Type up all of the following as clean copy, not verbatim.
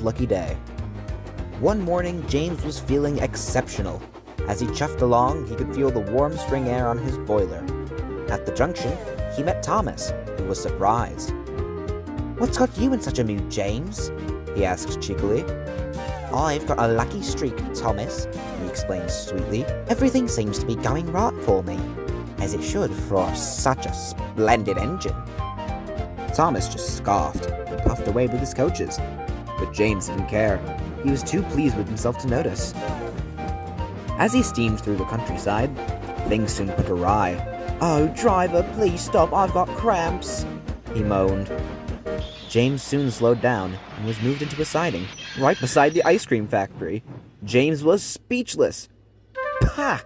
lucky day. One morning, James was feeling exceptional. As he chuffed along, he could feel the warm spring air on his boiler. At the junction, he met Thomas, who was surprised. "What's got you in such a mood, James?" he asked cheekily. "I've got a lucky streak, Thomas," he explained sweetly. "Everything seems to be going right for me, as it should for such a splendid engine." Thomas just scoffed and puffed away with his coaches, but James didn't care. He was too pleased with himself to notice. As he steamed through the countryside, things soon went awry. "Oh, driver, please stop, I've got cramps," he moaned. James soon slowed down and was moved into a siding, right beside the ice cream factory. James was speechless. "Pah!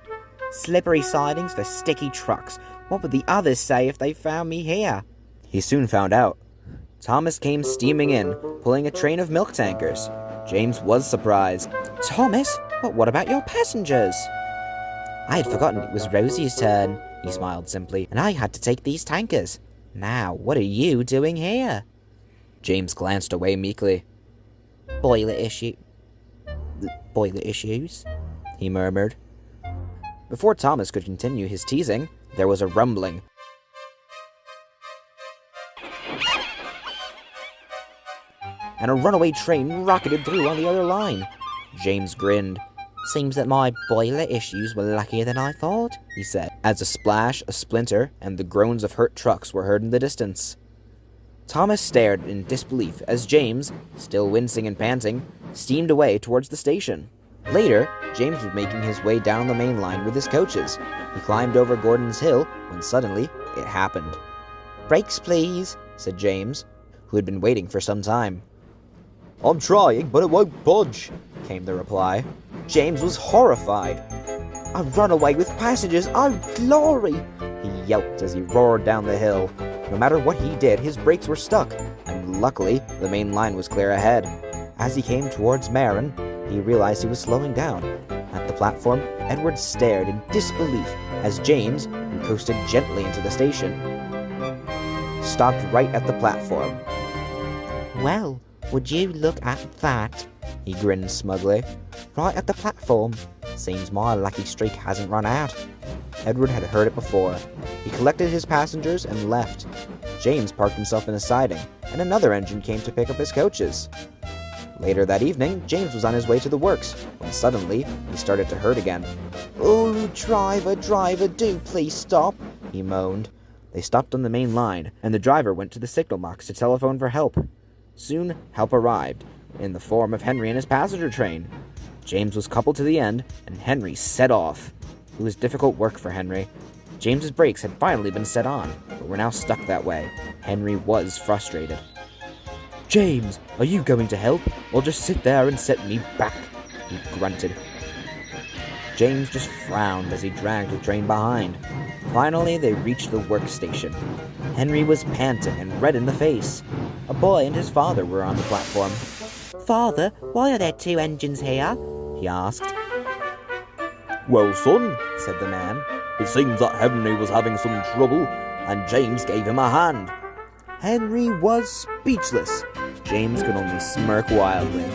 Slippery sidings for sticky trucks. What would the others say if they found me here?" He soon found out. Thomas came steaming in, pulling a train of milk tankers. James was surprised. "Thomas, but what about your passengers?" "I had forgotten it was Rosie's turn," he smiled simply, "and I had to take these tankers. Now, what are you doing here?" James glanced away meekly. Boiler issues," he murmured. Before Thomas could continue his teasing, there was a rumbling. And a runaway train rocketed through on the other line. James grinned. "Seems that my boiler issues were luckier than I thought," he said, as a splash, a splinter, and the groans of hurt trucks were heard in the distance. Thomas stared in disbelief as James, still wincing and panting, steamed away towards the station. Later, James was making his way down the main line with his coaches. He climbed over Gordon's Hill when suddenly it happened. "Brakes, please," said James, who had been waiting for some time. "I'm trying, but it won't budge," came the reply. James was horrified. "A runaway with passengers! Oh, glory!" he yelped as he roared down the hill. No matter what he did, his brakes were stuck, and luckily, the main line was clear ahead. As he came towards Marin, he realized he was slowing down. At the platform, Edward stared in disbelief as James, who coasted gently into the station, stopped right at the platform. "Well, would you look at that?" he grinned smugly. "Right at the platform. Seems my lucky streak hasn't run out." Edward had heard it before. He collected his passengers and left. James parked himself in a siding, and another engine came to pick up his coaches. Later that evening, James was on his way to the works, when suddenly he started to hurt again. "Oh, driver, do please stop," he moaned. They stopped on the main line, and the driver went to the signal box to telephone for help. Soon, help arrived, in the form of Henry and his passenger train. James was coupled to the end, and Henry set off. It was difficult work for Henry. James's brakes had finally been set on, but were now stuck that way. Henry was frustrated. "James, are you going to help, or just sit there and set me back?" he grunted. James just frowned as he dragged the train behind. Finally, they reached the workstation. Henry was panting and red in the face. A boy and his father were on the platform. "Father, why are there two engines here?" he asked. "Well, son," said the man, "it seems that Henry was having some trouble, and James gave him a hand." Henry was speechless. James could only smirk wildly.